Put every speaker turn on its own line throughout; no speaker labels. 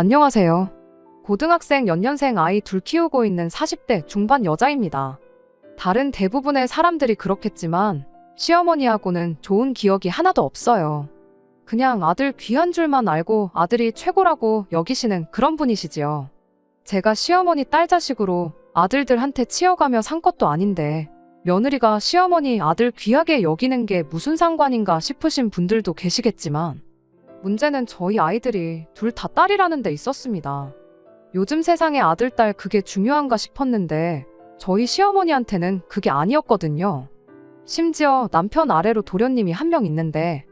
안녕하세요. 고등학생 연년생 아이 둘 키우고 있는 40대 중반 여자입니다. 다른 대부분의 사람들이 그렇겠지만 시어머니하고는 좋은 기억이 하나도 없어요. 그냥 아들 귀한 줄만 알고 아들이 최고라고 여기시는 그런 분이시지요. 제가 시어머니 딸 자식으로 아들들한테 치여가며 산 것도 아닌데 며느리가 시어머니 아들 귀하게 여기는 게 무슨 상관인가 싶으신 분들도 계시겠지만 문제는 저희 아이들이 둘 다 딸이라는 데 있었습니다. 요즘 세상에 아들, 딸 그게 중요한가 싶었는데 저희 시어머니한테는 그게 아니었거든요. 심지어 남편 아래로 도련님이 한 명 있는데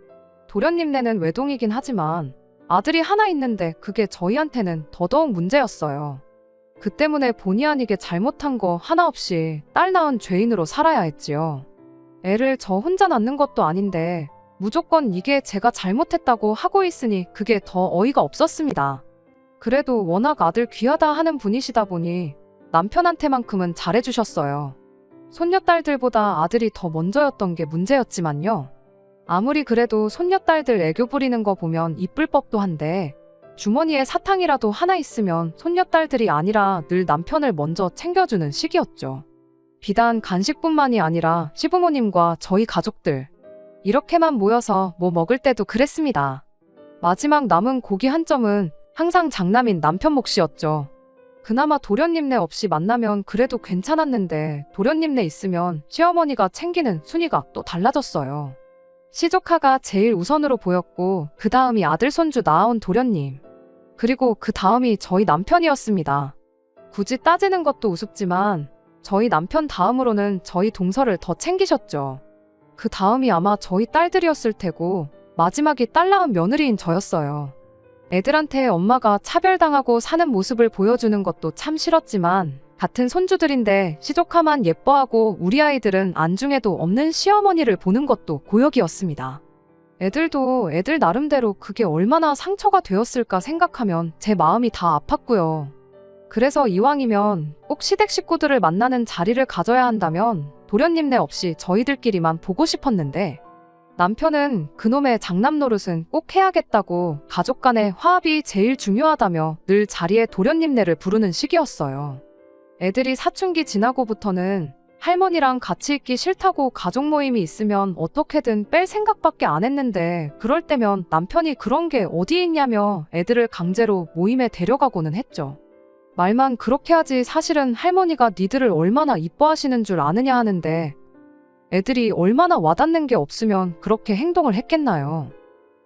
도련님네는 외동이긴 하지만 아들이 하나 있는데 그게 저희한테는 더더욱 문제였어요. 그 때문에 본의 아니게 잘못한 거 하나 없이 딸 낳은 죄인으로 살아야 했지요. 애를 저 혼자 낳는 것도 아닌데 무조건 이게 제가 잘못했다고 하고 있으니 그게 더 어이가 없었습니다. 그래도 워낙 아들 귀하다 하는 분이시다 보니 남편한테만큼은 잘해주셨어요. 손녀딸들보다 아들이 더 먼저였던 게 문제였지만요. 아무리 그래도 손녀딸들 애교 부리는 거 보면 이쁠 법도 한데 주머니에 사탕이라도 하나 있으면 손녀딸들이 아니라 늘 남편을 먼저 챙겨주는 시기였죠. 비단 간식뿐만이 아니라 시부모님과 저희 가족들 이렇게만 모여서 뭐 먹을 때도 그랬습니다. 마지막 남은 고기 한 점은 항상 장남인 남편 몫이었죠. 그나마 도련님네 없이 만나면 그래도 괜찮았는데 도련님네 있으면 시어머니가 챙기는 순위가 또 달라졌어요. 시조카가 제일 우선으로 보였고 그 다음이 아들 손주 낳아온 도련님 그리고 그 다음이 저희 남편이었습니다. 굳이 따지는 것도 우습지만 저희 남편 다음으로는 저희 동서를 더 챙기셨죠. 그 다음이 아마 저희 딸들이었을 테고 마지막이 딸 낳은 며느리인 저였어요. 애들한테 엄마가 차별당하고 사는 모습을 보여주는 것도 참 싫었지만 같은 손주들인데 시조카만 예뻐하고 우리 아이들은 안중에도 없는 시어머니를 보는 것도 고역이었습니다. 애들도 애들 나름대로 그게 얼마나 상처가 되었을까 생각하면 제 마음이 다 아팠고요. 그래서 이왕이면 꼭 시댁 식구들을 만나는 자리를 가져야 한다면 도련님네 없이 저희들끼리만 보고 싶었는데 남편은 그놈의 장남 노릇은 꼭 해야겠다고 가족 간의 화합이 제일 중요하다며 늘 자리에 도련님네를 부르는 시기였어요. 애들이 사춘기 지나고부터는 할머니랑 같이 있기 싫다고 가족 모임이 있으면 어떻게든 뺄 생각밖에 안 했는데 그럴 때면 남편이 그런 게 어디 있냐며 애들을 강제로 모임에 데려가고는 했죠. 말만 그렇게 하지 사실은 할머니가 니들을 얼마나 이뻐하시는 줄 아느냐 하는데 애들이 얼마나 와닿는 게 없으면 그렇게 행동을 했겠나요.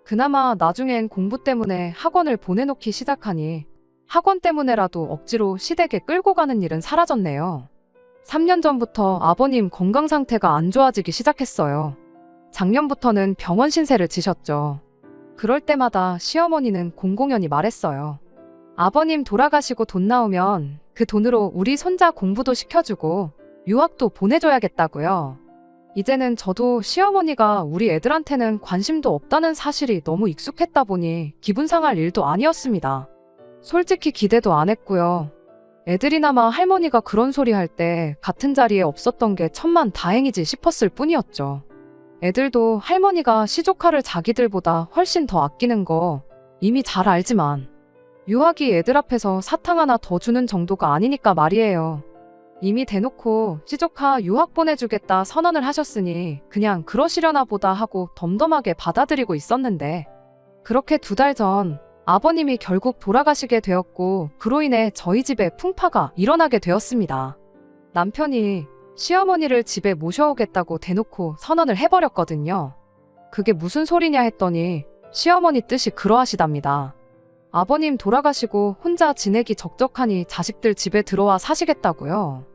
그나마 나중엔 공부 때문에 학원을 보내놓기 시작하니 학원 때문에라도 억지로 시댁에 끌고 가는 일은 사라졌네요. 3년 전부터 아버님 건강 상태가 안 좋아지기 시작했어요. 작년부터는 병원 신세를 지셨죠. 그럴 때마다 시어머니는 공공연히 말했어요. 아버님 돌아가시고 돈 나오면 그 돈으로 우리 손자 공부도 시켜주고 유학도 보내줘야겠다고요. 이제는 저도 시어머니가 우리 애들한테는 관심도 없다는 사실이 너무 익숙했다 보니 기분 상할 일도 아니었습니다. 솔직히 기대도 안 했고요. 애들이나마 할머니가 그런 소리 할 때 같은 자리에 없었던 게 천만 다행이지 싶었을 뿐이었죠. 애들도 할머니가 시조카를 자기들보다 훨씬 더 아끼는 거 이미 잘 알지만 유학이 애들 앞에서 사탕 하나 더 주는 정도가 아니니까 말이에요. 이미 대놓고 시조카 유학 보내주겠다 선언을 하셨으니 그냥 그러시려나 보다 하고 덤덤하게 받아들이고 있었는데 그렇게 2달 전 아버님이 결국 돌아가시게 되었고 그로 인해 저희 집에 풍파가 일어나게 되었습니다. 남편이 시어머니를 집에 모셔오겠다고 대놓고 선언을 해버렸거든요. 그게 무슨 소리냐 했더니 시어머니 뜻이 그러하시답니다. 아버님 돌아가시고 혼자 지내기 적적하니 자식들 집에 들어와 사시겠다고요.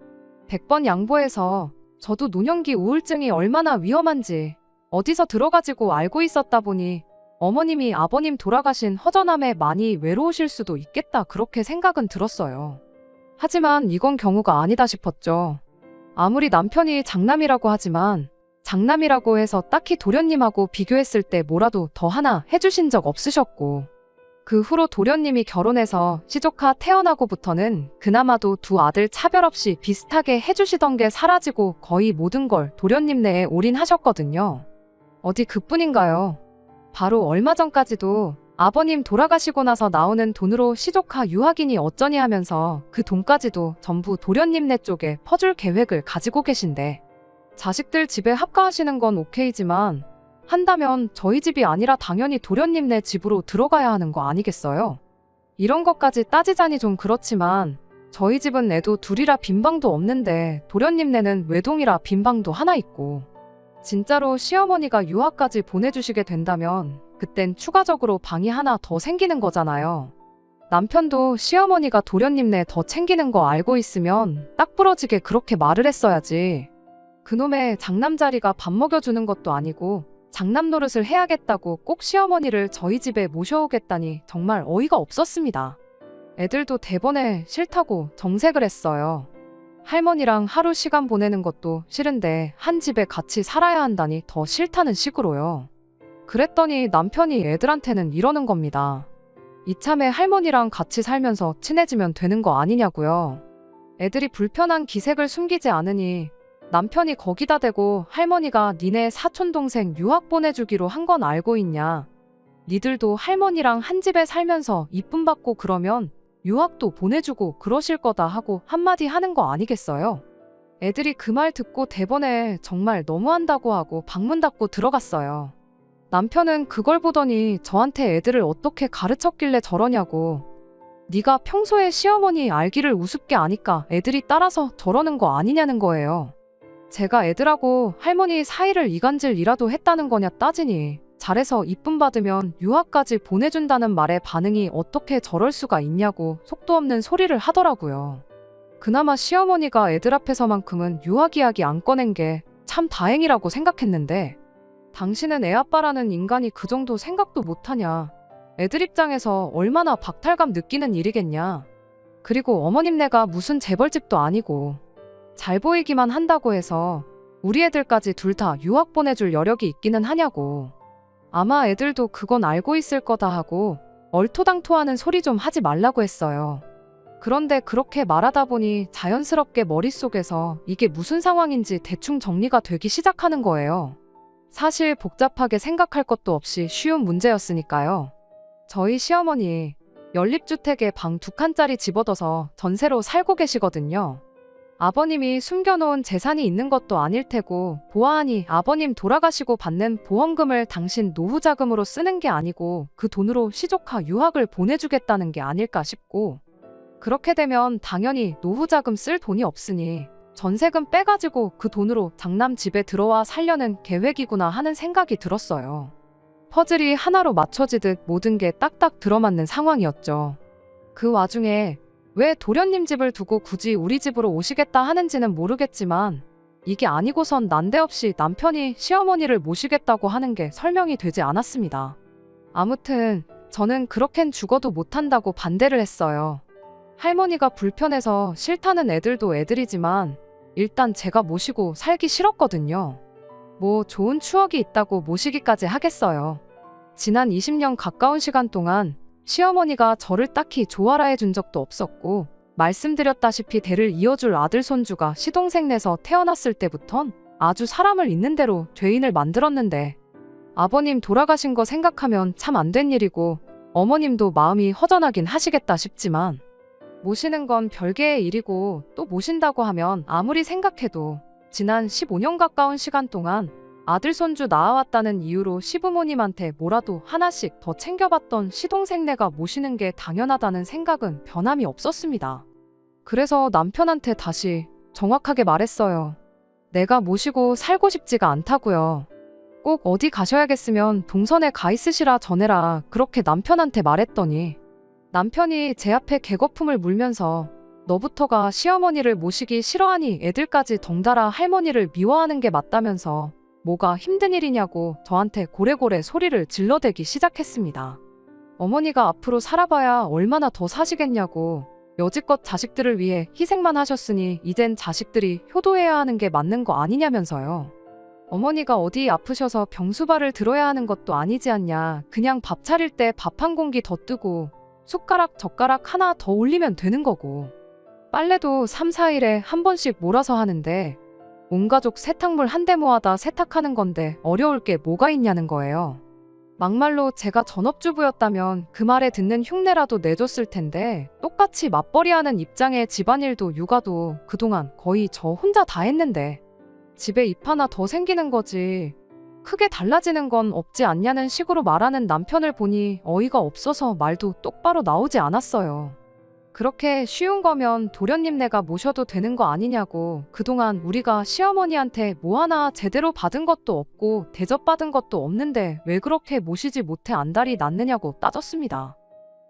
100번 양보해서 저도 노년기 우울증이 얼마나 위험한지 어디서 들어가지고 알고 있었다 보니 어머님이 아버님 돌아가신 허전함에 많이 외로우실 수도 있겠다 그렇게 생각은 들었어요. 하지만 이건 경우가 아니다 싶었죠. 아무리 남편이 장남이라고 하지만 장남이라고 해서 딱히 도련님하고 비교했을 때 뭐라도 더 하나 해주신 적 없으셨고 그 후로 도련님이 결혼해서 시조카 태어나고부터는 그나마도 2 아들 차별 없이 비슷하게 해주시던 게 사라지고 거의 모든 걸 도련님네에 올인하셨거든요. 어디 그뿐인가요? 바로 얼마 전까지도 아버님 돌아가시고 나서 나오는 돈으로 시조카 유학이니 어쩌니 하면서 그 돈까지도 전부 도련님네 쪽에 퍼줄 계획을 가지고 계신데, 자식들 집에 합가하시는 건 오케이지만 한다면 저희 집이 아니라 당연히 도련님네 집으로 들어가야 하는 거 아니겠어요? 이런 것까지 따지자니 좀 그렇지만 저희 집은 애도 둘이라 빈방도 없는데 도련님네는 외동이라 빈방도 하나 있고, 진짜로 시어머니가 유학까지 보내주시게 된다면 그땐 추가적으로 방이 하나 더 생기는 거잖아요. 남편도 시어머니가 도련님네 더 챙기는 거 알고 있으면 딱 부러지게 그렇게 말을 했어야지. 그놈의 장남자리가 밥 먹여주는 것도 아니고 장남 노릇을 해야겠다고 꼭 시어머니를 저희 집에 모셔오겠다니 정말 어이가 없었습니다. 애들도 대번에 싫다고 정색을 했어요. 할머니랑 하루 시간 보내는 것도 싫은데 한 집에 같이 살아야 한다니 더 싫다는 식으로요. 그랬더니 남편이 애들한테는 이러는 겁니다. 이참에 할머니랑 같이 살면서 친해지면 되는 거 아니냐고요. 애들이 불편한 기색을 숨기지 않으니 남편이 거기다 대고 할머니가 니네 사촌동생 유학 보내주기로 한 건 알고 있냐. 니들도 할머니랑 한 집에 살면서 이쁨 받고 그러면 유학도 보내주고 그러실 거다 하고 한마디 하는 거 아니겠어요? 애들이 그 말 듣고 대번에 정말 너무한다고 하고 방문 닫고 들어갔어요. 남편은 그걸 보더니 저한테 애들을 어떻게 가르쳤길래 저러냐고. 네가 평소에 시어머니 알기를 우습게 아니까 애들이 따라서 저러는 거 아니냐는 거예요. 제가 애들하고 할머니 사이를 이간질이라도 했다는 거냐 따지니 잘해서 이쁨 받으면 유학까지 보내준다는 말에 반응이 어떻게 저럴 수가 있냐고 속도 없는 소리를 하더라고요. 그나마 시어머니가 애들 앞에서만큼은 유학 이야기 안 꺼낸 게 참 다행이라고 생각했는데, 당신은 애아빠라는 인간이 그 정도 생각도 못하냐. 애들 입장에서 얼마나 박탈감 느끼는 일이겠냐. 그리고 어머님네가 무슨 재벌집도 아니고 잘 보이기만 한다고 해서 우리 애들까지 둘 다 유학 보내줄 여력이 있기는 하냐고. 아마 애들도 그건 알고 있을 거다 하고 얼토당토하는 소리 좀 하지 말라고 했어요. 그런데 그렇게 말하다 보니 자연스럽게 머릿속에서 이게 무슨 상황인지 대충 정리가 되기 시작하는 거예요. 사실 복잡하게 생각할 것도 없이 쉬운 문제였으니까요. 저희 시어머니 연립주택에 방 2칸짜리 집 얻어서 전세로 살고 계시거든요. 아버님이 숨겨놓은 재산이 있는 것도 아닐 테고 보아하니 아버님 돌아가시고 받는 보험금을 당신 노후자금으로 쓰는 게 아니고 그 돈으로 시조카 유학을 보내주겠다는 게 아닐까 싶고, 그렇게 되면 당연히 노후자금 쓸 돈이 없으니 전세금 빼가지고 그 돈으로 장남 집에 들어와 살려는 계획이구나 하는 생각이 들었어요. 퍼즐이 하나로 맞춰지듯 모든 게 딱딱 들어맞는 상황이었죠. 그 와중에 왜 도련님 집을 두고 굳이 우리 집으로 오시겠다 하는지는 모르겠지만 이게 아니고선 난데없이 남편이 시어머니를 모시겠다고 하는 게 설명이 되지 않았습니다. 아무튼 저는 그렇겐 죽어도 못한다고 반대를 했어요. 할머니가 불편해서 싫다는 애들도 애들이지만 일단 제가 모시고 살기 싫었거든요. 뭐 좋은 추억이 있다고 모시기까지 하겠어요. 지난 20년 가까운 시간 동안 시어머니가 저를 딱히 좋아라 해준 적도 없었고, 말씀드렸다시피 대를 이어줄 아들 손주가 시동생네서 태어났을 때부턴 아주 사람을 있는 대로 죄인을 만들었는데, 아버님 돌아가신 거 생각하면 참 안 된 일이고 어머님도 마음이 허전하긴 하시겠다 싶지만 모시는 건 별개의 일이고, 또 모신다고 하면 아무리 생각해도 지난 15년 가까운 시간 동안 아들 손주 낳아왔다는 이유로 시부모님한테 뭐라도 하나씩 더 챙겨봤던 시동생네가 모시는 게 당연하다는 생각은 변함이 없었습니다. 그래서 남편한테 다시 정확하게 말했어요. 내가 모시고 살고 싶지가 않다고요. 꼭 어디 가셔야겠으면 동선에 가 있으시라 전해라, 그렇게 남편한테 말했더니 남편이 제 앞에 개거품을 물면서 너부터가 시어머니를 모시기 싫어하니 애들까지 덩달아 할머니를 미워하는 게 맞다면서 뭐가 힘든 일이냐고 저한테 고래고래 소리를 질러대기 시작했습니다. 어머니가 앞으로 살아봐야 얼마나 더 사시겠냐고, 여지껏 자식들을 위해 희생만 하셨으니 이젠 자식들이 효도해야 하는 게 맞는 거 아니냐면서요. 어머니가 어디 아프셔서 병수발을 들어야 하는 것도 아니지 않냐, 그냥 밥 차릴 때 밥 한 공기 더 뜨고 숟가락 젓가락 하나 더 올리면 되는 거고, 빨래도 3, 4일에 한 번씩 몰아서 하는데 온 가족 세탁물 한 대 모아다 세탁하는 건데 어려울 게 뭐가 있냐는 거예요. 막말로 제가 전업주부였다면 그 말에 듣는 흉내라도 내줬을 텐데 똑같이 맞벌이하는 입장에 집안일도 육아도 그동안 거의 저 혼자 다 했는데 집에 입 하나 더 생기는 거지. 크게 달라지는 건 없지 않냐는 식으로 말하는 남편을 보니 어이가 없어서 말도 똑바로 나오지 않았어요. 그렇게 쉬운 거면 도련님네가 모셔도 되는 거 아니냐고, 그동안 우리가 시어머니한테 뭐 하나 제대로 받은 것도 없고 대접받은 것도 없는데 왜 그렇게 모시지 못해 안달이 났느냐고 따졌습니다.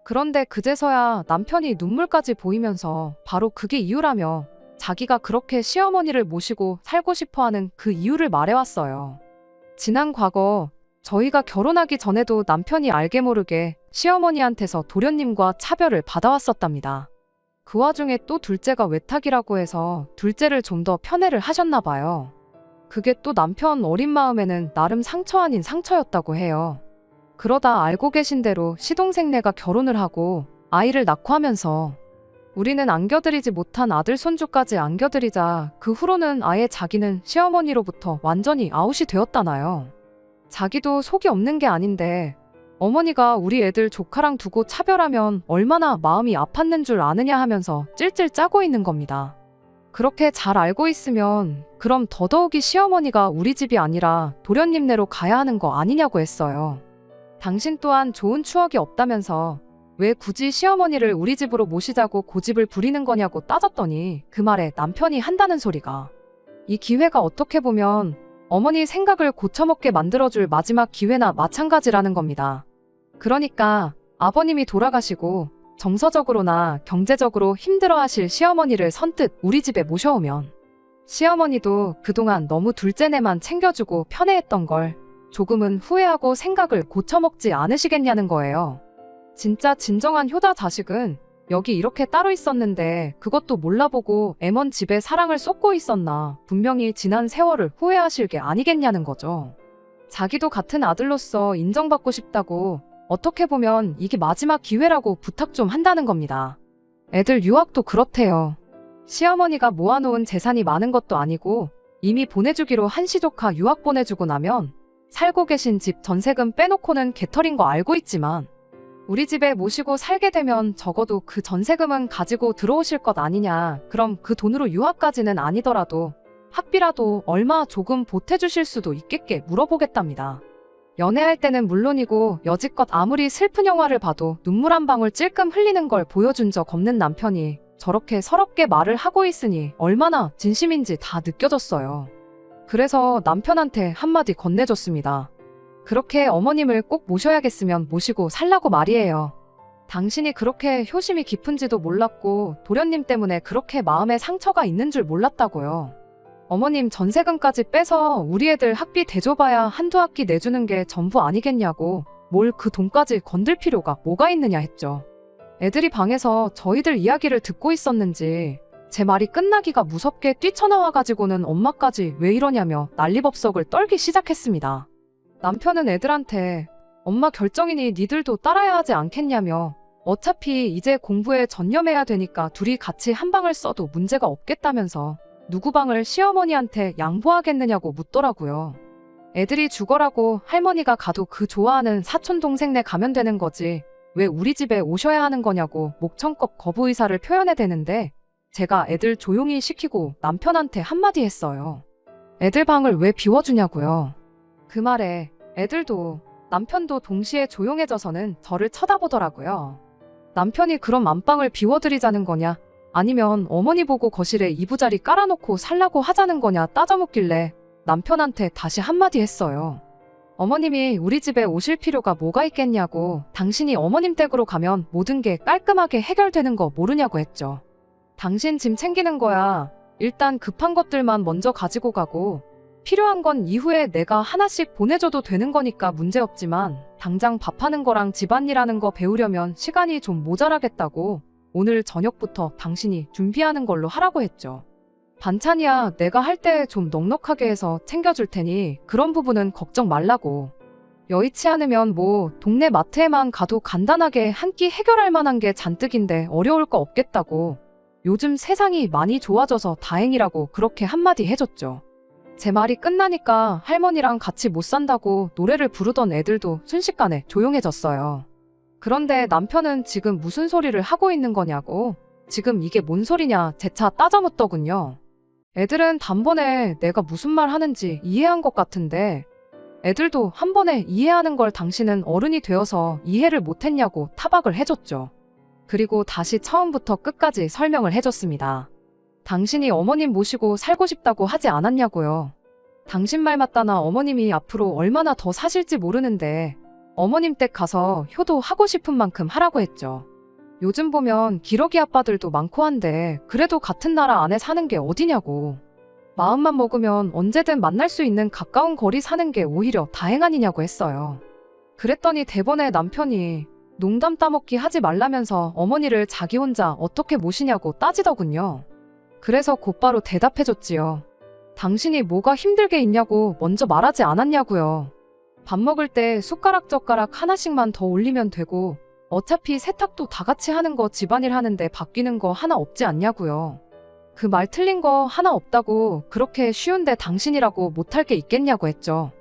그런데 그제서야 남편이 눈물까지 보이면서 바로 그게 이유라며 자기가 그렇게 시어머니를 모시고 살고 싶어하는 그 이유를 말해왔어요. 지난 과거 저희가 결혼하기 전에도 남편이 알게 모르게 시어머니한테서 도련님과 차별을 받아왔었답니다. 그 와중에 또 둘째가 외탁이라고 해서 둘째를 좀 더 편애를 하셨나 봐요. 그게 또 남편 어린 마음에는 나름 상처 아닌 상처였다고 해요. 그러다 알고 계신 대로 시동생네가 결혼을 하고 아이를 낳고 하면서 우리는 안겨드리지 못한 아들 손주까지 안겨드리자 그 후로는 아예 자기는 시어머니로부터 완전히 아웃이 되었다나요. 자기도 속이 없는 게 아닌데 어머니가 우리 애들 조카랑 두고 차별하면 얼마나 마음이 아팠는 줄 아느냐 하면서 찔찔 짜고 있는 겁니다. 그렇게 잘 알고 있으면 그럼 더더욱이 시어머니가 우리 집이 아니라 도련님네로 가야 하는 거 아니냐고 했어요. 당신 또한 좋은 추억이 없다면서 왜 굳이 시어머니를 우리 집으로 모시자고 고집을 부리는 거냐고 따졌더니 그 말에 남편이 한다는 소리가 이 기회가 어떻게 보면 어머니 생각을 고쳐먹게 만들어줄 마지막 기회나 마찬가지라는 겁니다. 그러니까 아버님이 돌아가시고 정서적으로나 경제적으로 힘들어하실 시어머니를 선뜻 우리 집에 모셔오면 시어머니도 그동안 너무 둘째네만 챙겨주고 편애했던 걸 조금은 후회하고 생각을 고쳐먹지 않으시겠냐는 거예요. 진짜 진정한 효자 자식은 여기 이렇게 따로 있었는데 그것도 몰라보고 애먼 집에 사랑을 쏟고 있었나, 분명히 지난 세월을 후회하실 게 아니겠냐는 거죠. 자기도 같은 아들로서 인정받고 싶다고 어떻게 보면 이게 마지막 기회라고 부탁 좀 한다는 겁니다. 애들 유학도 그렇대요. 시어머니가 모아놓은 재산이 많은 것도 아니고 이미 보내주기로 한시조카 유학 보내주고 나면 살고 계신 집 전세금 빼놓고는 개털인 거 알고 있지만 우리 집에 모시고 살게 되면 적어도 그 전세금은 가지고 들어오실 것 아니냐. 그럼 그 돈으로 유학까지는 아니더라도 학비라도 얼마 조금 보태주실 수도 있겠게 물어보겠답니다. 연애할 때는 물론이고 여지껏 아무리 슬픈 영화를 봐도 눈물 한 방울 찔끔 흘리는 걸 보여준 적 없는 남편이 저렇게 서럽게 말을 하고 있으니 얼마나 진심인지 다 느껴졌어요. 그래서 남편한테 한마디 건네줬습니다. 그렇게 어머님을 꼭 모셔야겠으면 모시고 살라고 말이에요. 당신이 그렇게 효심이 깊은지도 몰랐고 도련님 때문에 그렇게 마음에 상처가 있는 줄 몰랐다고요. 어머님 전세금까지 빼서 우리 애들 학비 대줘봐야 한두 학기 내주는 게 전부 아니겠냐고, 뭘 그 돈까지 건들 필요가 뭐가 있느냐 했죠. 애들이 방에서 저희들 이야기를 듣고 있었는지 제 말이 끝나기가 무섭게 뛰쳐나와가지고는 엄마까지 왜 이러냐며 난리법석을 떨기 시작했습니다. 남편은 애들한테 엄마 결정이니 니들도 따라야 하지 않겠냐며 어차피 이제 공부에 전념해야 되니까 둘이 같이 한 방을 써도 문제가 없겠다면서 누구 방을 시어머니한테 양보하겠느냐고 묻더라고요. 애들이 죽어라고 할머니가 가도 그 좋아하는 사촌 동생네 가면 되는 거지 왜 우리 집에 오셔야 하는 거냐고 목청껏 거부 의사를 표현해대는데 제가 애들 조용히 시키고 남편한테 한마디 했어요. 애들 방을 왜 비워주냐고요. 그 말에 애들도 남편도 동시에 조용해져서는 저를 쳐다보더라고요. 남편이 그럼 안방을 비워드리자는 거냐 아니면 어머니 보고 거실에 이부자리 깔아놓고 살라고 하자는 거냐 따져묻길래 남편한테 다시 한마디 했어요. 어머님이 우리 집에 오실 필요가 뭐가 있겠냐고, 당신이 어머님 댁으로 가면 모든 게 깔끔하게 해결되는 거 모르냐고 했죠. 당신 짐 챙기는 거야. 일단 급한 것들만 먼저 가지고 가고 필요한 건 이후에 내가 하나씩 보내줘도 되는 거니까 문제없지만 당장 밥하는 거랑 집안일하는 거 배우려면 시간이 좀 모자라겠다고 오늘 저녁부터 당신이 준비하는 걸로 하라고 했죠. 반찬이야 내가 할 때 좀 넉넉하게 해서 챙겨줄 테니 그런 부분은 걱정 말라고. 여의치 않으면 뭐 동네 마트에만 가도 간단하게 한 끼 해결할 만한 게 잔뜩인데 어려울 거 없겠다고. 요즘 세상이 많이 좋아져서 다행이라고 그렇게 한마디 해줬죠. 제 말이 끝나니까 할머니랑 같이 못 산다고 노래를 부르던 애들도 순식간에 조용해졌어요. 그런데 남편은 지금 무슨 소리를 하고 있는 거냐고, 지금 이게 뭔 소리냐 재차 따져묻더군요. 애들은 단번에 내가 무슨 말 하는지 이해한 것 같은데, 애들도 한 번에 이해하는 걸 당신은 어른이 되어서 이해를 못했냐고 타박을 해줬죠. 그리고 다시 처음부터 끝까지 설명을 해줬습니다. 당신이 어머님 모시고 살고 싶다고 하지 않았냐고요. 당신 말 맞다나 어머님이 앞으로 얼마나 더 사실지 모르는데 어머님 댁 가서 효도하고 싶은 만큼 하라고 했죠. 요즘 보면 기러기 아빠들도 많고 한데 그래도 같은 나라 안에 사는 게 어디냐고. 마음만 먹으면 언제든 만날 수 있는 가까운 거리 사는 게 오히려 다행 아니냐고 했어요. 그랬더니 대번에 남편이 농담 따먹기 하지 말라면서 어머니를 자기 혼자 어떻게 모시냐고 따지더군요. 그래서 곧바로 대답해줬지요. 당신이 뭐가 힘들게 있냐고 먼저 말하지 않았냐고요. 밥 먹을 때 숟가락 젓가락 하나씩만 더 올리면 되고 어차피 세탁도 다 같이 하는 거 집안일 하는데 바뀌는 거 하나 없지 않냐고요. 그 말 틀린 거 하나 없다고 그렇게 쉬운데 당신이라고 못할 게 있겠냐고 했죠.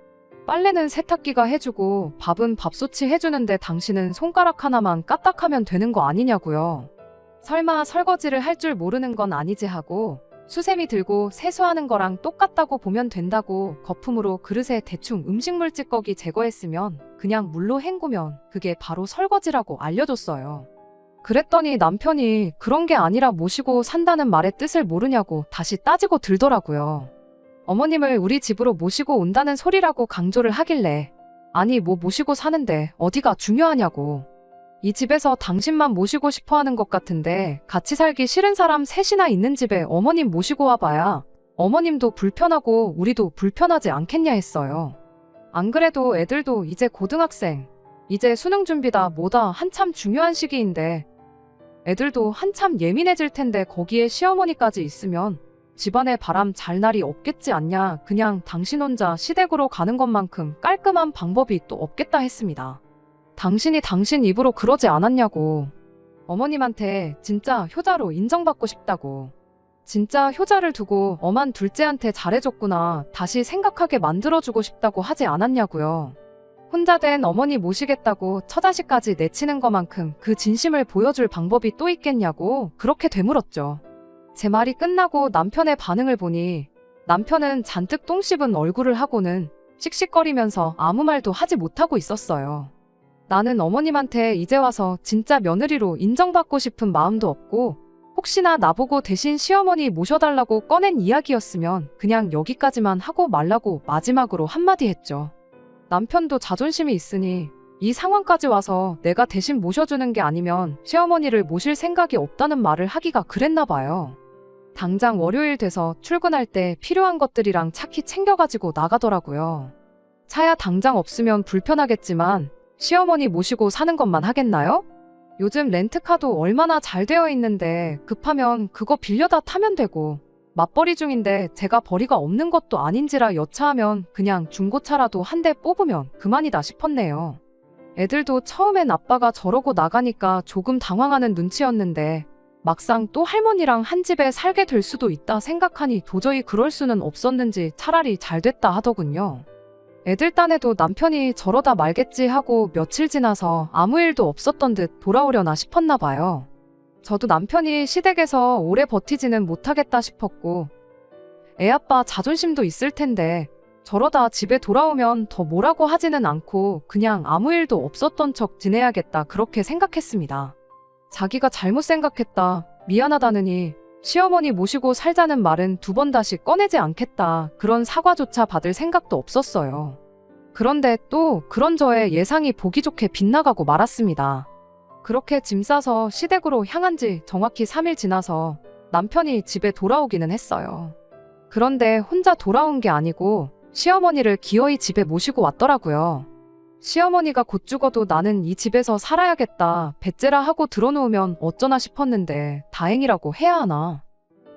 빨래는 세탁기가 해주고 밥은 밥솥이 해주는데 당신은 손가락 하나만 까딱하면 되는 거 아니냐고요. 설마 설거지를 할 줄 모르는 건 아니지 하고 수세미 들고 세수하는 거랑 똑같다고 보면 된다고 거품으로 그릇에 대충 음식물 찌꺼기 제거했으면 그냥 물로 헹구면 그게 바로 설거지라고 알려줬어요. 그랬더니 남편이 그런 게 아니라 모시고 산다는 말의 뜻을 모르냐고 다시 따지고 들더라고요. 어머님을 우리 집으로 모시고 온다는 소리라고 강조를 하길래 아니 뭐 모시고 사는데 어디가 중요하냐고. 이 집에서 당신만 모시고 싶어 하는 것 같은데 같이 살기 싫은 사람 셋이나 있는 집에 어머님 모시고 와봐야 어머님도 불편하고 우리도 불편하지 않겠냐 했어요. 안 그래도 애들도 이제 고등학생, 이제 수능 준비다 뭐다 한참 중요한 시기인데 애들도 한참 예민해질 텐데 거기에 시어머니까지 있으면 집안에 바람 잘 날이 없겠지 않냐. 그냥 당신 혼자 시댁으로 가는 것만큼 깔끔한 방법이 또 없겠다 했습니다. 당신이 당신 입으로 그러지 않았냐고. 어머님한테 진짜 효자로 인정받고 싶다고. 진짜 효자를 두고 엄한 둘째한테 잘해줬구나 다시 생각하게 만들어주고 싶다고 하지 않았냐고요. 혼자 된 어머니 모시겠다고 처자식까지 내치는 것만큼 그 진심을 보여줄 방법이 또 있겠냐고 그렇게 되물었죠. 제 말이 끝나고 남편의 반응을 보니 남편은 잔뜩 똥 씹은 얼굴을 하고는 씩씩거리면서 아무 말도 하지 못하고 있었어요. 나는 어머님한테 이제 와서 진짜 며느리로 인정받고 싶은 마음도 없고 혹시나 나보고 대신 시어머니 모셔달라고 꺼낸 이야기였으면 그냥 여기까지만 하고 말라고 마지막으로 한마디 했죠. 남편도 자존심이 있으니 이 상황까지 와서 내가 대신 모셔주는 게 아니면 시어머니를 모실 생각이 없다는 말을 하기가 그랬나 봐요. 당장 월요일 돼서 출근할 때 필요한 것들이랑 차키 챙겨가지고 나가더라고요. 차야 당장 없으면 불편하겠지만 시어머니 모시고 사는 것만 하겠나요? 요즘 렌트카도 얼마나 잘 되어 있는데 급하면 그거 빌려다 타면 되고 맞벌이 중인데 제가 벌이가 없는 것도 아닌지라 여차하면 그냥 중고차라도 한 대 뽑으면 그만이다 싶었네요. 애들도 처음엔 아빠가 저러고 나가니까 조금 당황하는 눈치였는데 막상 또 할머니랑 한 집에 살게 될 수도 있다 생각하니 도저히 그럴 수는 없었는지 차라리 잘 됐다 하더군요. 애들 딴에도 남편이 저러다 말겠지 하고 며칠 지나서 아무 일도 없었던 듯 돌아오려나 싶었나 봐요. 저도 남편이 시댁에서 오래 버티지는 못하겠다 싶었고 애아빠 자존심도 있을 텐데 저러다 집에 돌아오면 더 뭐라고 하지는 않고 그냥 아무 일도 없었던 척 지내야겠다 그렇게 생각했습니다. 자기가 잘못 생각했다, 미안하다느니 시어머니 모시고 살자는 말은 두 번 다시 꺼내지 않겠다 그런 사과조차 받을 생각도 없었어요. 그런데 또 그런 저의 예상이 보기 좋게 빗나가고 말았습니다. 그렇게 짐 싸서 시댁으로 향한 지 정확히 3일 지나서 남편이 집에 돌아오기는 했어요. 그런데 혼자 돌아온 게 아니고 시어머니를 기어이 집에 모시고 왔더라고요. 시어머니가 곧 죽어도 나는 이 집에서 살아야겠다 배째라 하고 들어놓으면 어쩌나 싶었는데 다행이라고 해야 하나.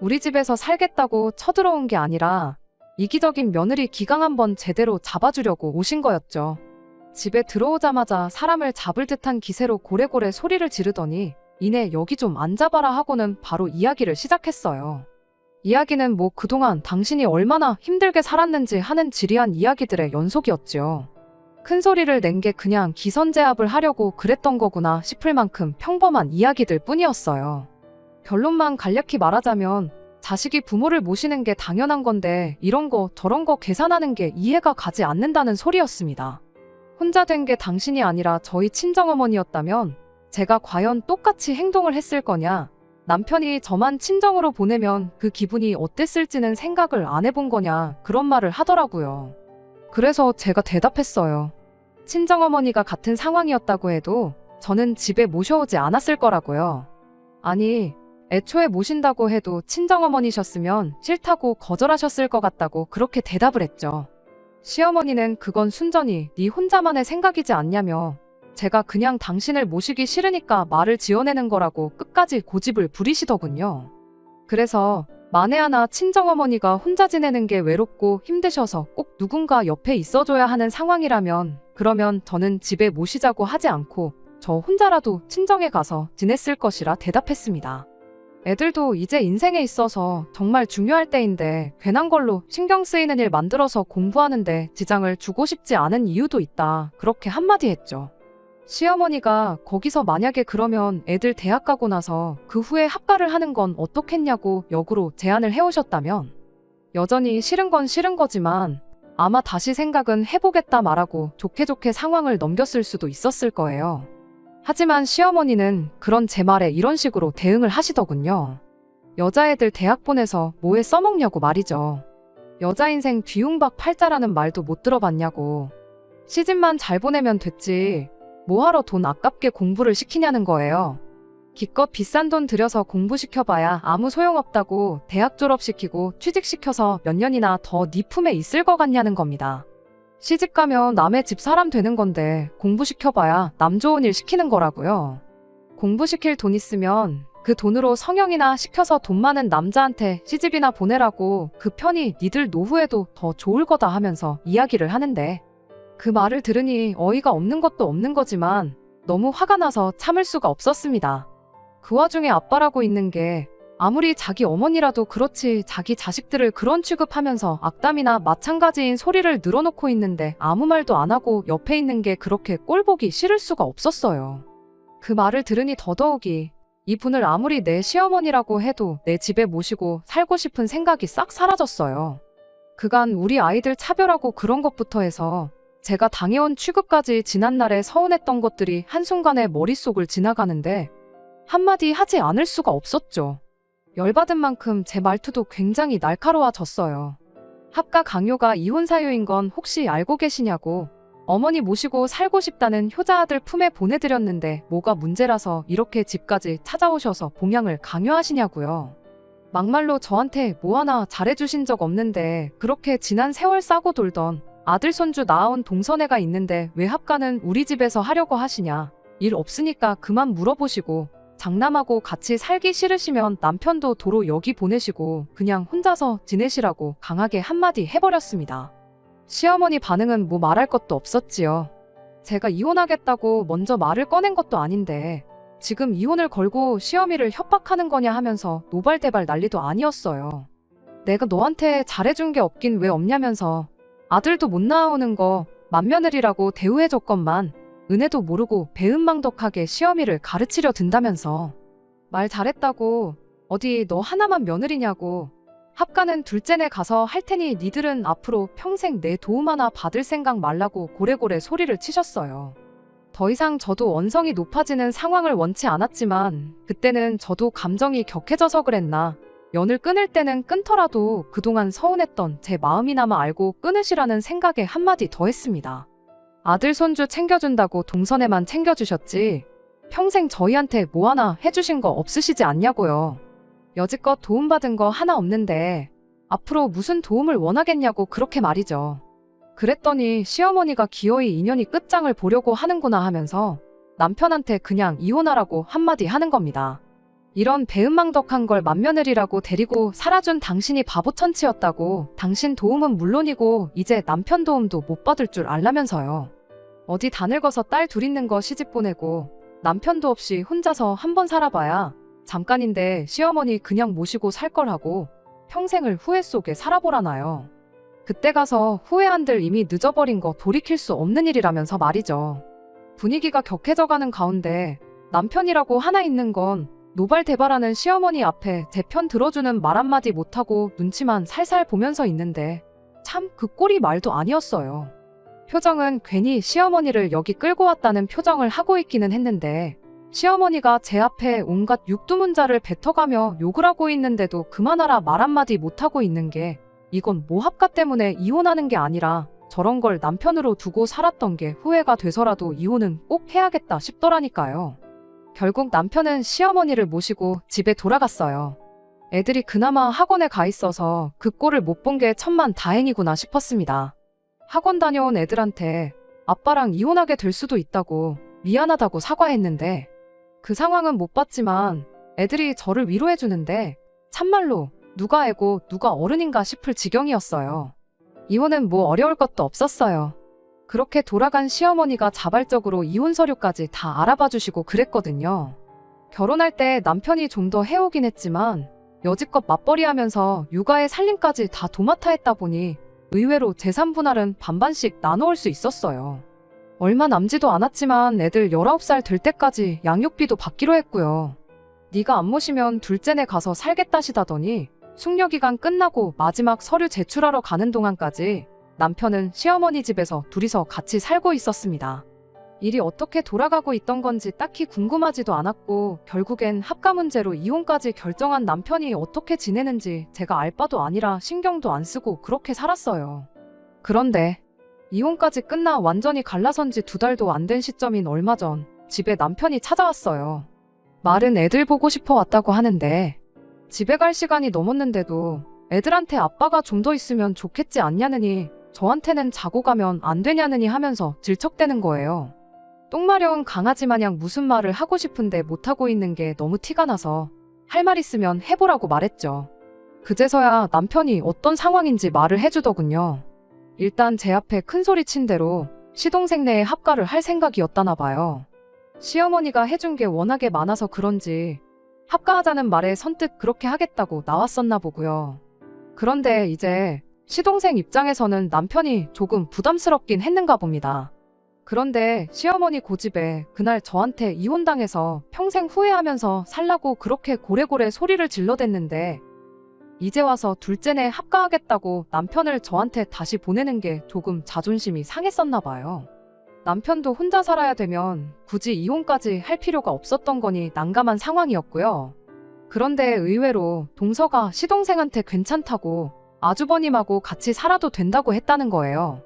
우리 집에서 살겠다고 쳐들어온 게 아니라 이기적인 며느리 기강 한번 제대로 잡아주려고 오신 거였죠. 집에 들어오자마자 사람을 잡을 듯한 기세로 고래고래 소리를 지르더니 이내 여기 좀 앉아봐라 하고는 바로 이야기를 시작했어요. 이야기는 뭐 그동안 당신이 얼마나 힘들게 살았는지 하는 지리한 이야기들의 연속이었지요. 큰 소리를 낸 게 그냥 기선제압을 하려고 그랬던 거구나 싶을 만큼 평범한 이야기들 뿐이었어요. 결론만 간략히 말하자면 자식이 부모를 모시는 게 당연한 건데 이런 거 저런 거 계산하는 게 이해가 가지 않는다는 소리였습니다. 혼자 된 게 당신이 아니라 저희 친정어머니였다면 제가 과연 똑같이 행동을 했을 거냐, 남편이 저만 친정으로 보내면 그 기분이 어땠을지는 생각을 안 해본 거냐, 그런 말을 하더라고요. 그래서 제가 대답했어요. 친정어머니가 같은 상황이었다고 해도 저는 집에 모셔오지 않았을 거라고요. 아니, 애초에 모신다고 해도 친정어머니셨으면 싫다고 거절하셨을 것 같다고 그렇게 대답을 했죠. 시어머니는 그건 순전히 네 혼자만의 생각이지 않냐며 제가 그냥 당신을 모시기 싫으니까 말을 지어내는 거라고 끝까지 고집을 부리시더군요. 그래서 만에 하나 친정어머니가 혼자 지내는 게 외롭고 힘드셔서 꼭 누군가 옆에 있어줘야 하는 상황이라면 그러면 저는 집에 모시자고 하지 않고 저 혼자라도 친정에 가서 지냈을 것이라 대답했습니다. 애들도 이제 인생에 있어서 정말 중요할 때인데 괜한 걸로 신경 쓰이는 일 만들어서 공부하는데 지장을 주고 싶지 않은 이유도 있다. 그렇게 한마디 했죠. 시어머니가 거기서 만약에 그러면 애들 대학 가고 나서 그 후에 합가를 하는 건 어떻겠냐고 역으로 제안을 해오셨다면 여전히 싫은 건 싫은 거지만 아마 다시 생각은 해보겠다 말하고 좋게 좋게 상황을 넘겼을 수도 있었을 거예요. 하지만 시어머니는 그런 제 말에 이런 식으로 대응을 하시더군요. 여자애들 대학 보내서 뭐에 써먹냐고 말이죠. 여자 인생 뒤움박 팔자라는 말도 못 들어봤냐고. 시집만 잘 보내면 됐지. 뭐하러 돈 아깝게 공부를 시키냐는 거예요. 기껏 비싼 돈 들여서 공부시켜봐야 아무 소용없다고 대학 졸업시키고 취직시켜서 몇 년이나 더 네 품에 있을 것 같냐는 겁니다. 시집가면 남의 집 사람 되는 건데 공부시켜봐야 남 좋은 일 시키는 거라고요. 공부시킬 돈 있으면 그 돈으로 성형이나 시켜서 돈 많은 남자한테 시집이나 보내라고 그 편이 니들 노후에도 더 좋을 거다 하면서 이야기를 하는데 그 말을 들으니 어이가 없는 것도 없는 거지만 너무 화가 나서 참을 수가 없었습니다. 그 와중에 아빠라고 있는 게 아무리 자기 어머니라도 그렇지 자기 자식들을 그런 취급하면서 악담이나 마찬가지인 소리를 늘어놓고 있는데 아무 말도 안 하고 옆에 있는 게 그렇게 꼴보기 싫을 수가 없었어요. 그 말을 들으니 더더욱이 이분을 아무리 내 시어머니라고 해도 내 집에 모시고 살고 싶은 생각이 싹 사라졌어요. 그간 우리 아이들 차별하고 그런 것부터 해서 제가 당해온 취급까지 지난날에 서운했던 것들이 한순간에 머릿속을 지나가는데 한마디 하지 않을 수가 없었죠. 열받은 만큼 제 말투도 굉장히 날카로워졌어요. 합가 강요가 이혼 사유인 건 혹시 알고 계시냐고. 어머니 모시고 살고 싶다는 효자아들 품에 보내드렸는데 뭐가 문제라서 이렇게 집까지 찾아오셔서 봉양을 강요하시냐고요. 막말로 저한테 뭐 하나 잘해주신 적 없는데 그렇게 지난 세월 싸고 돌던 아들 손주 낳아온 동서애가 있는데 왜 합가는 우리 집에서 하려고 하시냐. 일 없으니까 그만 물어보시고 장남하고 같이 살기 싫으시면 남편도 도로 여기 보내시고 그냥 혼자서 지내시라고 강하게 한마디 해버렸습니다. 시어머니 반응은 뭐 말할 것도 없었지요. 제가 이혼하겠다고 먼저 말을 꺼낸 것도 아닌데 지금 이혼을 걸고 시어미를 협박하는 거냐 하면서 노발대발 난리도 아니었어요. 내가 너한테 잘해준 게 없긴 왜 없냐면서 아들도 못 낳아오는 거 맏며느리라고 대우해줬건만 은혜도 모르고 배은망덕하게 시어미를 가르치려 든다면서 말 잘했다고 어디 너 하나만 며느리냐고 합가는 둘째네 가서 할 테니 니들은 앞으로 평생 내 도움 하나 받을 생각 말라고 고래고래 소리를 치셨어요. 더 이상 저도 언성이 높아지는 상황을 원치 않았지만 그때는 저도 감정이 격해져서 그랬나 연을 끊을 때는 끊더라도 그동안 서운했던 제 마음이나마 알고 끊으시라는 생각에 한마디 더 했습니다. 아들 손주 챙겨준다고 동선에만 챙겨주셨지 평생 저희한테 뭐 하나 해주신 거 없으시지 않냐고요. 여지껏 도움받은 거 하나 없는데 앞으로 무슨 도움을 원하겠냐고 그렇게 말이죠. 그랬더니 시어머니가 기어이 인연이 끝장을 보려고 하는구나 하면서 남편한테 그냥 이혼하라고 한마디 하는 겁니다. 이런 배은망덕한 걸 맏며느리라고 데리고 살아준 당신이 바보천치였다고 당신 도움은 물론이고 이제 남편 도움도 못 받을 줄 알라면서요. 어디 다 늙어서 딸 둘 있는 거 시집 보내고 남편도 없이 혼자서 한번 살아봐야 잠깐인데 시어머니 그냥 모시고 살 걸 하고 평생을 후회 속에 살아보라나요. 그때 가서 후회한들 이미 늦어버린 거 돌이킬 수 없는 일이라면서 말이죠. 분위기가 격해져가는 가운데 남편이라고 하나 있는 건 노발대발하는 시어머니 앞에 제 편 들어주는 말 한마디 못하고 눈치만 살살 보면서 있는데 참 그 꼴이 말도 아니었어요. 표정은 괜히 시어머니를 여기 끌고 왔다는 표정을 하고 있기는 했는데 시어머니가 제 앞에 온갖 육두문자를 뱉어가며 욕을 하고 있는데도 그만하라 말 한마디 못하고 있는 게 이건 모합가 때문에 이혼하는 게 아니라 저런 걸 남편으로 두고 살았던 게 후회가 돼서라도 이혼은 꼭 해야겠다 싶더라니까요. 결국 남편은 시어머니를 모시고 집에 돌아갔어요. 애들이 그나마 학원에 가 있어서 그 꼴을 못 본 게 천만 다행이구나 싶었습니다. 학원 다녀온 애들한테 아빠랑 이혼하게 될 수도 있다고 미안하다고 사과했는데 그 상황은 못 봤지만 애들이 저를 위로해주는데 참말로 누가 애고 누가 어른인가 싶을 지경이었어요. 이혼은 뭐 어려울 것도 없었어요. 그렇게 돌아간 시어머니가 자발적으로 이혼 서류까지 다 알아봐 주시고 그랬거든요. 결혼할 때 남편이 좀 더 해오긴 했지만 여지껏 맞벌이하면서 육아에 살림까지 다 도맡아 했다 보니 의외로 재산 분할은 반반씩 나눠올 수 있었어요. 얼마 남지도 않았지만 애들 19살 될 때까지 양육비도 받기로 했고요. 네가 안 모시면 둘째네 가서 살겠다시다더니 숙려기간 끝나고 마지막 서류 제출하러 가는 동안까지 남편은 시어머니 집에서 둘이서 같이 살고 있었습니다. 일이 어떻게 돌아가고 있던 건지 딱히 궁금하지도 않았고 결국엔 합가 문제로 이혼까지 결정한 남편이 어떻게 지내는지 제가 알 바도 아니라 신경도 안 쓰고 그렇게 살았어요. 그런데 이혼까지 끝나 완전히 갈라선 지 2달도 안 된 시점인 얼마 전 집에 남편이 찾아왔어요. 말은 애들 보고 싶어 왔다고 하는데 집에 갈 시간이 넘었는데도 애들한테 아빠가 좀 더 있으면 좋겠지 않냐느니 저한테는 자고 가면 안 되냐느니 하면서 질척대는 거예요. 똥마려운 강아지 마냥 무슨 말을 하고 싶은데 못하고 있는 게 너무 티가 나서 할 말 있으면 해보라고 말했죠. 그제서야 남편이 어떤 상황인지 말을 해주더군요. 일단 제 앞에 큰소리 친 대로 시동생네에 합가를 할 생각이었다나 봐요. 시어머니가 해준 게 워낙에 많아서 그런지 합가하자는 말에 선뜻 그렇게 하겠다고 나왔었나 보고요. 그런데 이제 시동생 입장에서는 남편이 조금 부담스럽긴 했는가 봅니다. 그런데 시어머니 고집에 그날 저한테 이혼당해서 평생 후회하면서 살라고 그렇게 고래고래 소리를 질러댔는데 이제 와서 둘째네 합가하겠다고 남편을 저한테 다시 보내는 게 조금 자존심이 상했었나 봐요. 남편도 혼자 살아야 되면 굳이 이혼까지 할 필요가 없었던 거니 난감한 상황이었고요. 그런데 의외로 동서가 시동생한테 괜찮다고 아주버님하고 같이 살아도 된다고 했다는 거예요.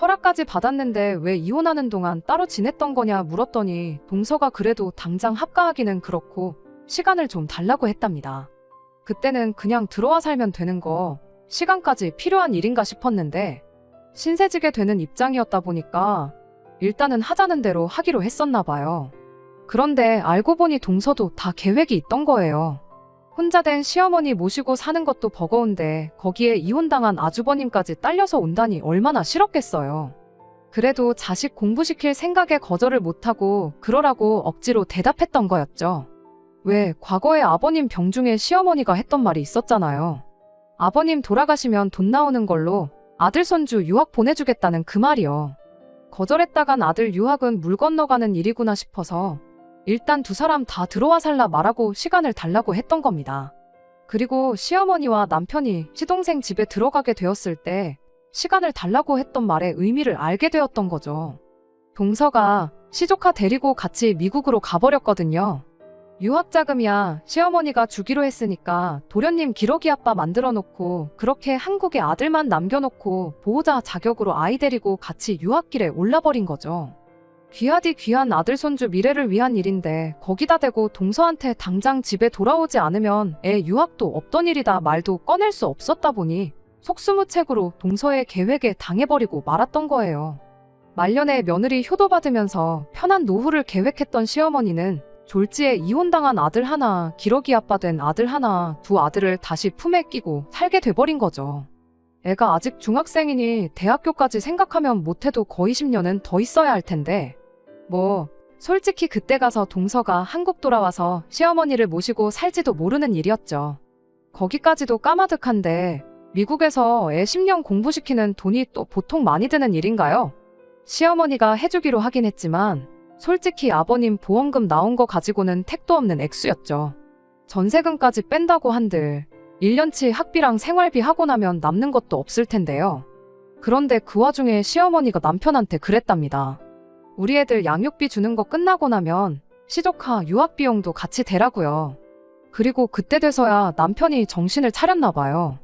허락까지 받았는데 왜 이혼하는 동안 따로 지냈던 거냐 물었더니 동서가 그래도 당장 합가하기는 그렇고 시간을 좀 달라고 했답니다. 그때는 그냥 들어와 살면 되는 거 시간까지 필요한 일인가 싶었는데 신세지게 되는 입장이었다 보니까 일단은 하자는 대로 하기로 했었나 봐요. 그런데 알고 보니 동서도 다 계획이 있던 거예요. 혼자 된 시어머니 모시고 사는 것도 버거운데 거기에 이혼당한 아주버님까지 딸려서 온다니 얼마나 싫었겠어요. 그래도 자식 공부시킬 생각에 거절을 못하고 그러라고 억지로 대답했던 거였죠. 왜 과거에 아버님 병 중에 시어머니가 했던 말이 있었잖아요. 아버님 돌아가시면 돈 나오는 걸로 아들 손주 유학 보내주겠다는 그 말이요. 거절했다간 아들 유학은 물 건너가는 일이구나 싶어서 일단 두 사람 다 들어와 살라 말하고 시간을 달라고 했던 겁니다. 그리고 시어머니와 남편이 시동생 집에 들어가게 되었을 때 시간을 달라고 했던 말의 의미를 알게 되었던 거죠. 동서가 시조카 데리고 같이 미국으로 가버렸거든요. 유학 자금이야 시어머니가 주기로 했으니까 도련님 기러기 아빠 만들어 놓고 그렇게 한국에 아들만 남겨놓고 보호자 자격으로 아이 데리고 같이 유학길에 올라버린 거죠. 귀하디 귀한 아들 손주 미래를 위한 일인데 거기다 대고 동서한테 당장 집에 돌아오지 않으면 애 유학도 없던 일이다 말도 꺼낼 수 없었다 보니 속수무책으로 동서의 계획에 당해버리고 말았던 거예요. 말년에 며느리 효도받으면서 편한 노후를 계획했던 시어머니는 졸지에 이혼당한 아들 하나, 기러기 아빠 된 아들 하나, 두 아들을 다시 품에 끼고 살게 돼버린 거죠. 애가 아직 중학생이니 대학교까지 생각하면 못해도 거의 10년은 더 있어야 할 텐데 솔직히 그때 가서 동서가 한국 돌아와서 시어머니를 모시고 살지도 모르는 일이었죠. 거기까지도 까마득한데 미국에서 애 10년 공부시키는 돈이 또 보통 많이 드는 일인가요? 시어머니가 해주기로 하긴 했지만 솔직히 아버님 보험금 나온 거 가지고는 택도 없는 액수였죠. 전세금까지 뺀다고 한들 1년치 학비랑 생활비 하고 나면 남는 것도 없을 텐데요. 그런데 그 와중에 시어머니가 남편한테 그랬답니다. 우리 애들 양육비 주는 거 끝나고 나면 시조카 유학비용도 같이 대라고요. 그리고 그때 돼서야 남편이 정신을 차렸나 봐요.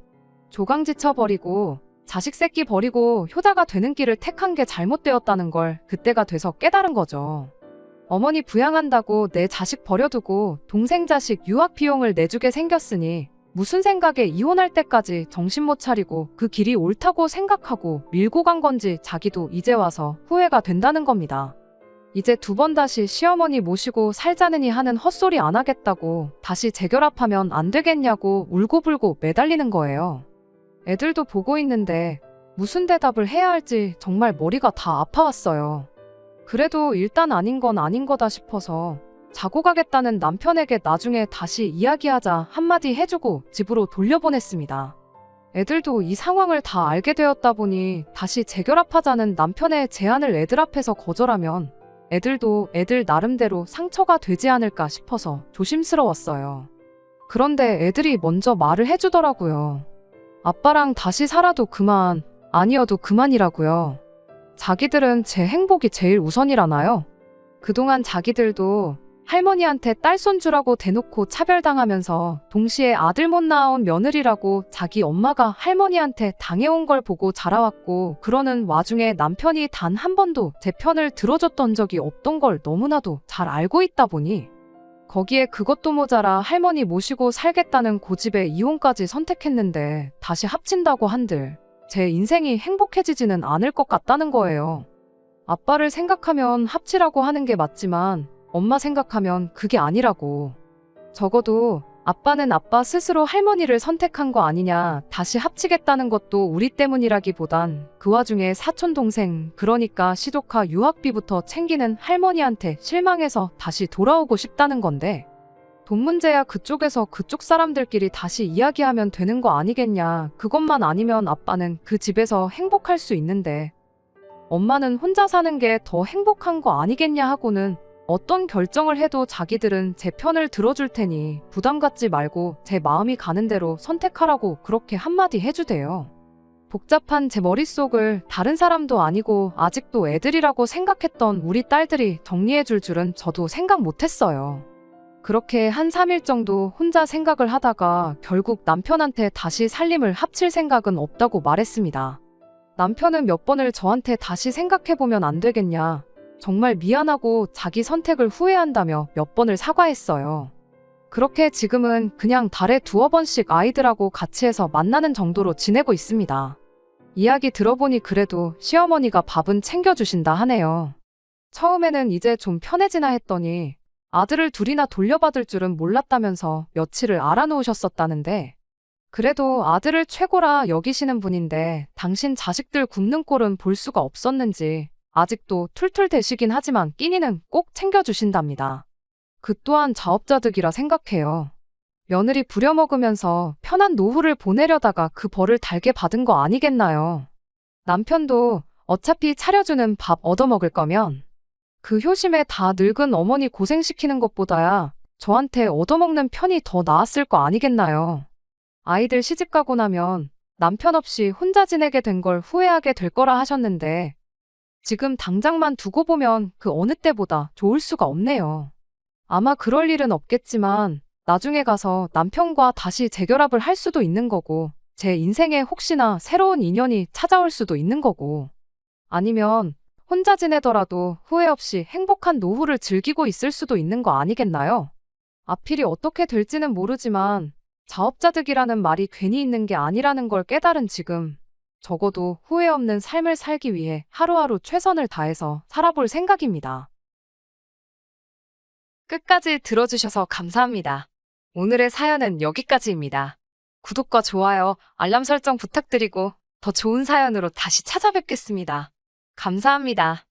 조강지 쳐버리고 자식 새끼 버리고 효자가 되는 길을 택한 게 잘못되었다는 걸 그때가 돼서 깨달은 거죠. 어머니 부양한다고 내 자식 버려두고 동생 자식 유학 비용을 내주게 생겼으니 무슨 생각에 이혼할 때까지 정신 못 차리고 그 길이 옳다고 생각하고 밀고 간 건지 자기도 이제 와서 후회가 된다는 겁니다. 이제 두 번 다시 시어머니 모시고 살자느니 하는 헛소리 안 하겠다고 다시 재결합하면 안 되겠냐고 울고불고 매달리는 거예요. 애들도 보고 있는데 무슨 대답을 해야 할지 정말 머리가 다 아파왔어요. 그래도 일단 아닌 건 아닌 거다 싶어서 자고 가겠다는 남편에게 나중에 다시 이야기하자 한마디 해주고 집으로 돌려보냈습니다. 애들도 이 상황을 다 알게 되었다 보니 다시 재결합하자는 남편의 제안을 애들 앞에서 거절하면 애들도 애들 나름대로 상처가 되지 않을까 싶어서 조심스러웠어요. 그런데 애들이 먼저 말을 해주더라고요. 아빠랑 다시 살아도 그만, 아니어도 그만이라고요. 자기들은 제 행복이 제일 우선이라나요? 그동안 자기들도 할머니한테 딸손 주라고 대놓고 차별당하면서 동시에 아들 못 낳아온 며느리라고 자기 엄마가 할머니한테 당해온 걸 보고 자라왔고 그러는 와중에 남편이 단 한 번도 제 편을 들어줬던 적이 없던 걸 너무나도 잘 알고 있다 보니 거기에 그것도 모자라 할머니 모시고 살겠다는 고집에 이혼까지 선택했는데 다시 합친다고 한들 제 인생이 행복해지지는 않을 것 같다는 거예요. 아빠를 생각하면 합치라고 하는 게 맞지만 엄마 생각하면 그게 아니라고. 적어도 아빠는 아빠 스스로 할머니를 선택한 거 아니냐, 다시 합치겠다는 것도 우리 때문이라기보단 그 와중에 사촌 동생, 그러니까 시조카 유학비부터 챙기는 할머니한테 실망해서 다시 돌아오고 싶다는 건데 돈 문제야 그쪽에서 그쪽 사람들끼리 다시 이야기하면 되는 거 아니겠냐. 그것만 아니면 아빠는 그 집에서 행복할 수 있는데 엄마는 혼자 사는 게 더 행복한 거 아니겠냐 하고는 어떤 결정을 해도 자기들은 제 편을 들어줄 테니 부담 갖지 말고 제 마음이 가는 대로 선택하라고 그렇게 한마디 해주대요. 복잡한 제 머릿속을 다른 사람도 아니고 아직도 애들이라고 생각했던 우리 딸들이 정리해줄 줄은 저도 생각 못했어요. 그렇게 한 3일 정도 혼자 생각을 하다가 결국 남편한테 다시 살림을 합칠 생각은 없다고 말했습니다. 남편은 몇 번을 저한테 다시 생각해보면 안 되겠냐, 정말 미안하고 자기 선택을 후회한다며 몇 번을 사과했어요. 그렇게 지금은 그냥 달에 2-3번씩 아이들하고 같이 해서 만나는 정도로 지내고 있습니다. 이야기 들어보니 그래도 시어머니가 밥은 챙겨주신다 하네요. 처음에는 이제 좀 편해지나 했더니 아들을 둘이나 돌려받을 줄은 몰랐다면서 며칠을 알아놓으셨었다는데 그래도 아들을 최고라 여기시는 분인데 당신 자식들 굶는 꼴은 볼 수가 없었는지 아직도 툴툴대시긴 하지만 끼니는 꼭 챙겨주신답니다. 그 또한 자업자득이라 생각해요. 며느리 부려먹으면서 편한 노후를 보내려다가 그 벌을 달게 받은 거 아니겠나요? 남편도 어차피 차려주는 밥 얻어먹을 거면 그 효심에 다 늙은 어머니 고생시키는 것보다야 저한테 얻어먹는 편이 더 나았을 거 아니겠나요? 아이들 시집가고 나면 남편 없이 혼자 지내게 된 걸 후회하게 될 거라 하셨는데 지금 당장만 두고 보면 그 어느 때보다 좋을 수가 없네요. 아마 그럴 일은 없겠지만 나중에 가서 남편과 다시 재결합을 할 수도 있는 거고 제 인생에 혹시나 새로운 인연이 찾아올 수도 있는 거고 아니면 혼자 지내더라도 후회 없이 행복한 노후를 즐기고 있을 수도 있는 거 아니겠나요? 앞일이 어떻게 될지는 모르지만 자업자득이라는 말이 괜히 있는 게 아니라는 걸 깨달은 지금 적어도 후회 없는 삶을 살기 위해 하루하루 최선을 다해서 살아볼 생각입니다. 끝까지 들어주셔서 감사합니다. 오늘의 사연은 여기까지입니다. 구독과 좋아요, 알람 설정 부탁드리고 더 좋은 사연으로 다시 찾아뵙겠습니다. 감사합니다.